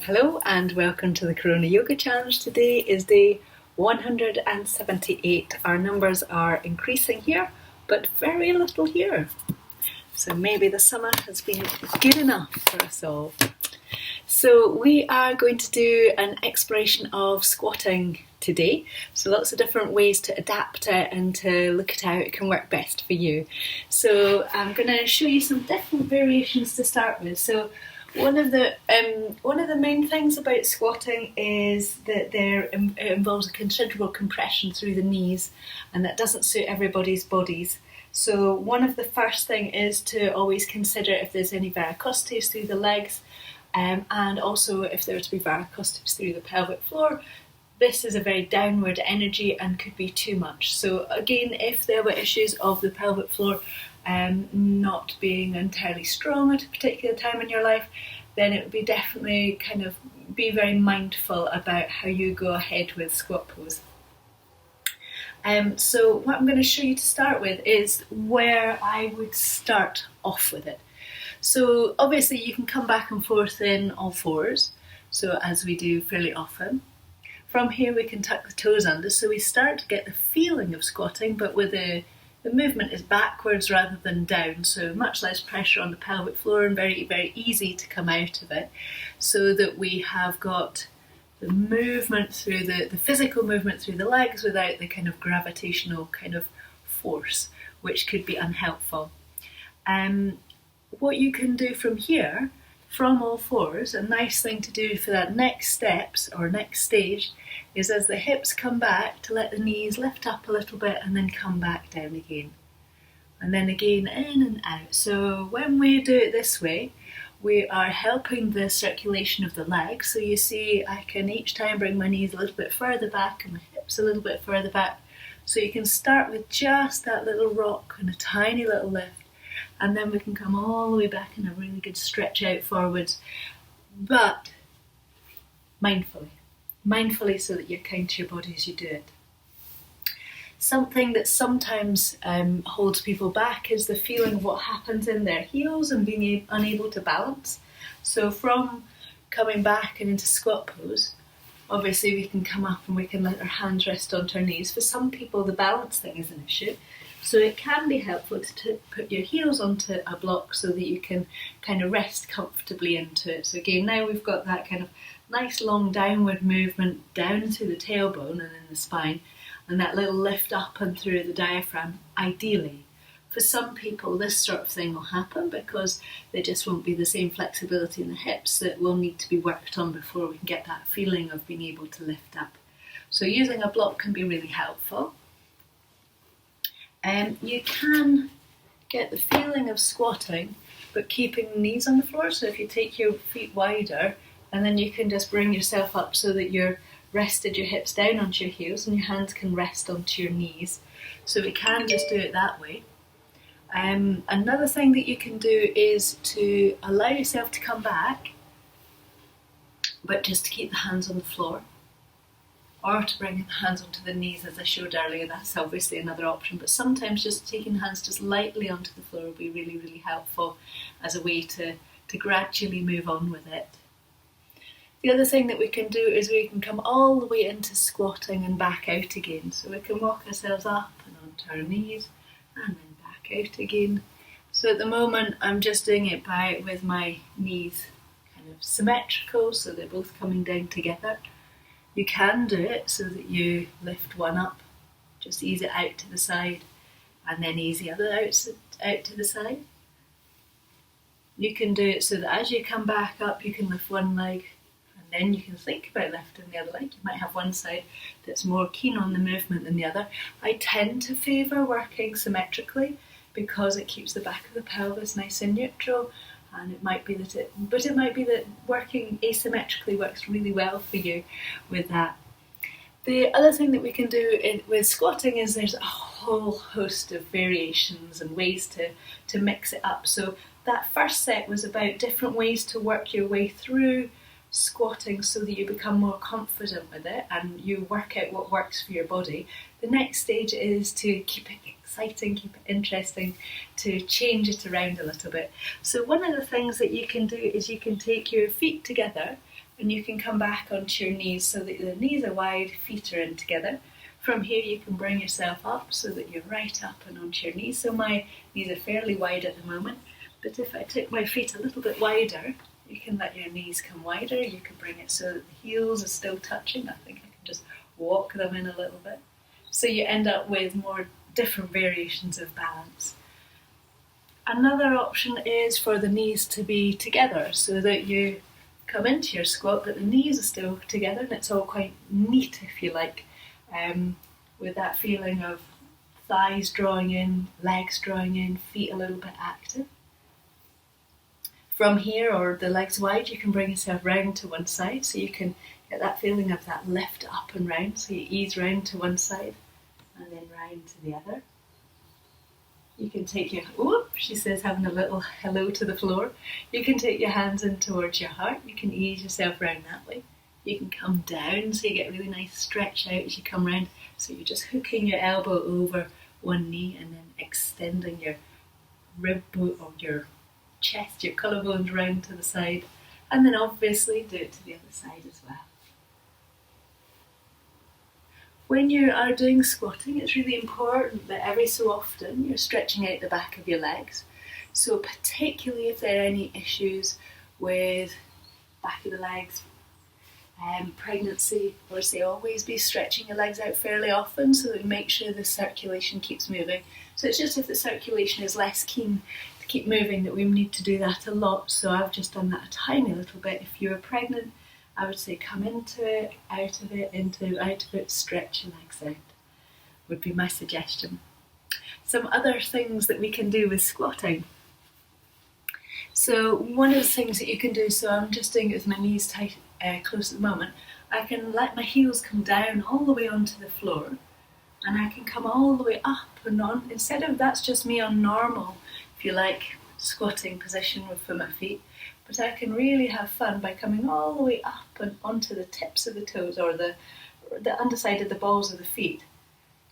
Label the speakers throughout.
Speaker 1: Hello and welcome to the Corona Yoga Challenge. Today is day 178. Our numbers are increasing here, but very little here. So maybe the summer has been good enough for us all. So we are going to do an exploration of squatting today. So lots of different ways to adapt it and to look at how it can work best for you. So I'm going to show you some different variations to start with. So one of the main things about squatting is that it involves a considerable compression through the knees, and that doesn't suit everybody's bodies. So one of the first thing is to always consider if there's any varicosities through the legs, and also if there were to be varicosities through the pelvic floor. This is a very downward energy and could be too much. So again, if there were issues of the pelvic floor not being entirely strong at a particular time in your life, then it would be definitely be very mindful about how you go ahead with squat pose. So what I'm going to show you to start with is where I would start off with it. So obviously you can come back and forth in all fours, so as we do fairly often. From here we can tuck the toes under, so we start to get the feeling of squatting, but with the movement is backwards rather than down, so much less pressure on the pelvic floor and very, very easy to come out of it, so that we have got the movement through the physical movement through the legs without the kind of gravitational kind of force, which could be unhelpful. What you can do from here, from all fours, a nice thing to do for that next steps or next stage is as the hips come back to let the knees lift up a little bit and then come back down again. And then again in and out. So when we do it this way, we are helping the circulation of the legs. So you see I can each time bring my knees a little bit further back and my hips a little bit further back. So you can start with just that little rock and a tiny little lift. And then we can come all the way back in a really good stretch out forwards, but mindfully so that you're kind to your body as you do it. Something that sometimes holds people back is the feeling of what happens in their heels and being unable to balance. So from coming back and into squat pose, obviously we can come up and we can let our hands rest onto our knees. For some people the balance thing is an issue. So it can be helpful to put your heels onto a block so that you can kind of rest comfortably into it. So again, now we've got that kind of nice long downward movement down through the tailbone and in the spine, and that little lift up and through the diaphragm, ideally. For some people, this sort of thing will happen because there just won't be the same flexibility in the hips that will need to be worked on before we can get that feeling of being able to lift up. So using a block can be really helpful. You can get the feeling of squatting, but keeping the knees on the floor. So if you take your feet wider, and then you can just bring yourself up so that you're rested your hips down onto your heels and your hands can rest onto your knees. So we can just do it that way. Another thing that you can do is to allow yourself to come back, but just to keep the hands on the floor. Or to bring the hands onto the knees, as I showed earlier. That's obviously another option, but sometimes just taking the hands just lightly onto the floor will be really, really helpful as a way to gradually move on with it. The other thing that we can do is we can come all the way into squatting and back out again. So we can walk ourselves up and onto our knees and then back out again. So at the moment I'm just doing it with my knees kind of symmetrical, so they're both coming down together. You can do it so that you lift one up, just ease it out to the side, and then ease the other out to the side. You can do it so that as you come back up, you can lift one leg, and then you can think about lifting the other leg. You might have one side that's more keen on the movement than the other. I tend to favour working symmetrically because it keeps the back of the pelvis nice and neutral. And it might be that working asymmetrically works really well for you with that. The other thing that we can do with squatting is there's a whole host of variations and ways to mix it up. So that first set was about different ways to work your way through squatting so that you become more confident with it and you work out what works for your body. The next stage is to keep it exciting, keep it interesting, to change it around a little bit. So one of the things that you can do is you can take your feet together and you can come back onto your knees so that the knees are wide, feet are in together. From here you can bring yourself up so that you're right up and onto your knees. So my knees are fairly wide at the moment, but if I took my feet a little bit wider, you can let your knees come wider. You can bring it so that the heels are still touching. I think I can just walk them in a little bit. So you end up with more different variations of balance. Another option is for the knees to be together so that you come into your squat but the knees are still together, and it's all quite neat, if you like, with that feeling of thighs drawing in, legs drawing in, feet a little bit active. From here, or the legs wide, you can bring yourself round to one side so you can get that feeling of that lift up and round. So you ease round to one side and then round to the other. You can take your, she says, having a little hello to the floor. You can take your hands in towards your heart. You can ease yourself round that way. You can come down so you get a really nice stretch out as you come round. So you're just hooking your elbow over one knee and then extending your rib bone or your chest, your collarbones round to the side. And then obviously do it to the other side as well. When you are doing squatting, it's really important that every so often you're stretching out the back of your legs. So particularly if there are any issues with back of the legs, pregnancy, or say always be stretching your legs out fairly often so that we make sure the circulation keeps moving. So it's just if the circulation is less keen to keep moving that we need to do that a lot. So I've just done that a tiny little bit. If you're pregnant, I would say come into it, out of it, into, out of it, stretch your legs out, would be my suggestion. Some other things that we can do with squatting. So one of the things that you can do, so I'm just doing it with my knees tight, close at the moment, I can let my heels come down all the way onto the floor, and I can come all the way up and on. Instead of, that's just me on normal, if you like, squatting position for my feet. But I can really have fun by coming all the way up and onto the tips of the toes or the underside of the balls of the feet.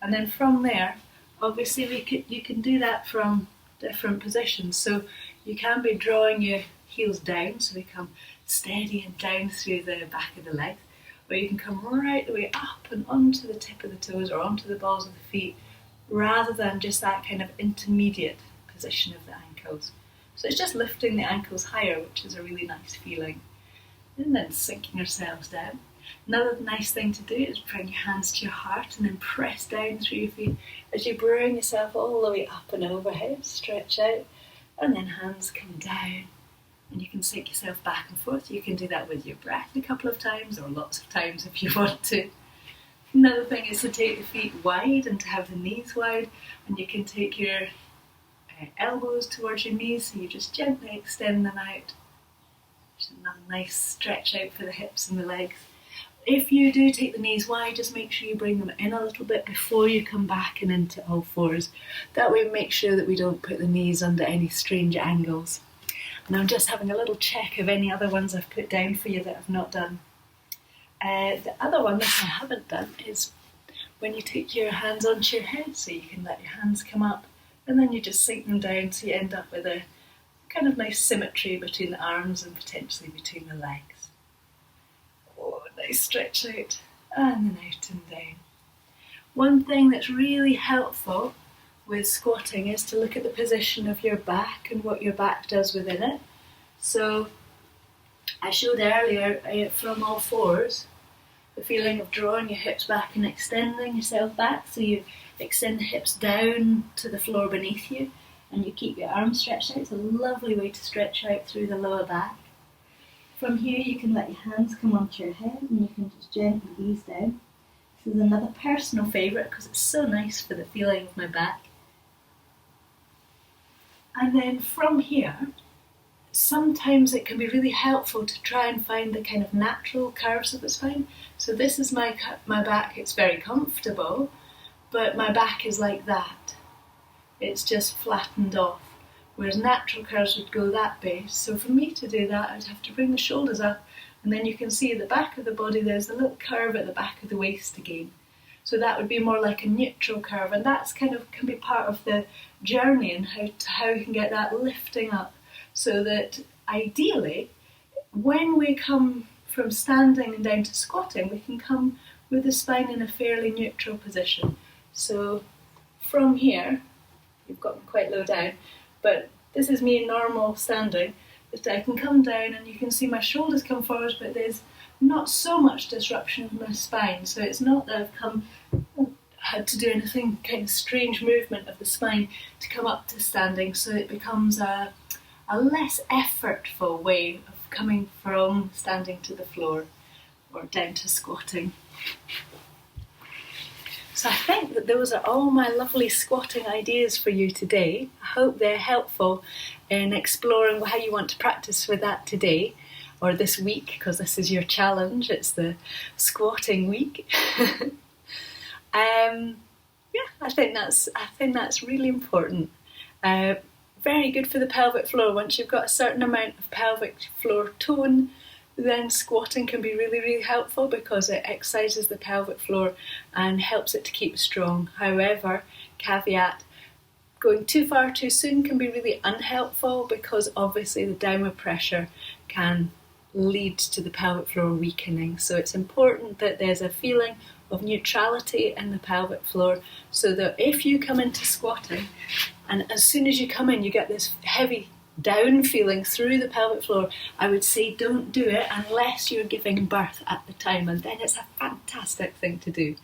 Speaker 1: And then from there, obviously you can do that from different positions. So you can be drawing your heels down, so they come steady and down through the back of the legs. Or you can come right the way up and onto the tip of the toes or onto the balls of the feet, rather than just that kind of intermediate position of the ankles. So it's just lifting the ankles higher, which is a really nice feeling. And then sinking yourselves down. Another nice thing to do is bring your hands to your heart and then press down through your feet as you bring yourself all the way up and overhead, stretch out, and then hands come down. And you can sink yourself back and forth. You can do that with your breath a couple of times or lots of times if you want to. Another thing is to take the feet wide and to have the knees wide, and you can take your elbows towards your knees, so you just gently extend them out. Just another nice stretch out for the hips and the legs. If you do take the knees wide, just make sure you bring them in a little bit before you come back and into all fours. That way make sure that we don't put the knees under any strange angles. And I'm just having a little check of any other ones I've put down for you that I've not done. The other one that I haven't done is when you take your hands onto your head, so you can let your hands come up and then you just sink them down so you end up with a kind of nice symmetry between the arms and potentially between the legs. Oh, nice stretch out and then out and down. One thing that's really helpful with squatting is to look at the position of your back and what your back does within it. So I showed earlier from all fours the feeling of drawing your hips back and extending yourself back, so you extend the hips down to the floor beneath you and you keep your arms stretched out. It's a lovely way to stretch out through the lower back. From here you can let your hands come onto your head and you can just gently ease down. This is another personal favourite because it's so nice for the feeling of my back. And then from here, sometimes it can be really helpful to try and find the kind of natural curves of the spine. So this is my back, it's very comfortable, but my back is like that. It's just flattened off, whereas natural curves would go that way. So for me to do that, I'd have to bring the shoulders up, and then you can see at the back of the body there's a little curve at the back of the waist again. So that would be more like a neutral curve, and that's kind of can be part of the journey and how you can get that lifting up, so that ideally when we come from standing and down to squatting, we can come with the spine in a fairly neutral position. So from here, you've got me quite low down, but this is me normal standing, that I can come down and you can see my shoulders come forward, but there's not so much disruption of my spine. So it's not that I've had to do anything kind of strange movement of the spine to come up to standing, so it becomes a less effortful way of coming from standing to the floor or down to squatting. So I think that those are all my lovely squatting ideas for you today. I hope they're helpful in exploring how you want to practice with that today or this week, because this is your challenge. It's the squatting week. I think that's really important. Very good for the pelvic floor. Once you've got a certain amount of pelvic floor tone, then squatting can be really, really helpful because it exercises the pelvic floor and helps it to keep strong. However, caveat, going too far too soon can be really unhelpful because obviously the downward pressure can lead to the pelvic floor weakening. So it's important that there's a feeling of neutrality in the pelvic floor, so that if you come into squatting and as soon as you come in you get this heavy down feeling through the pelvic floor, I would say don't do it unless you're giving birth at the time, and then it's a fantastic thing to do.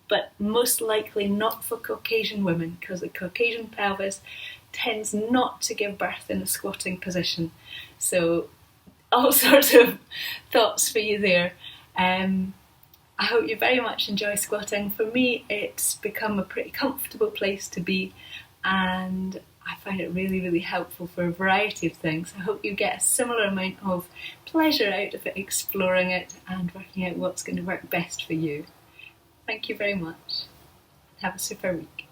Speaker 1: But most likely not for Caucasian women, because the Caucasian pelvis tends not to give birth in a squatting position. So all sorts of thoughts for you there. I hope you very much enjoy squatting. For me, it's become a pretty comfortable place to be, and I find it really, really helpful for a variety of things. I hope you get a similar amount of pleasure out of it, exploring it and working out what's going to work best for you. Thank you very much. Have a super week.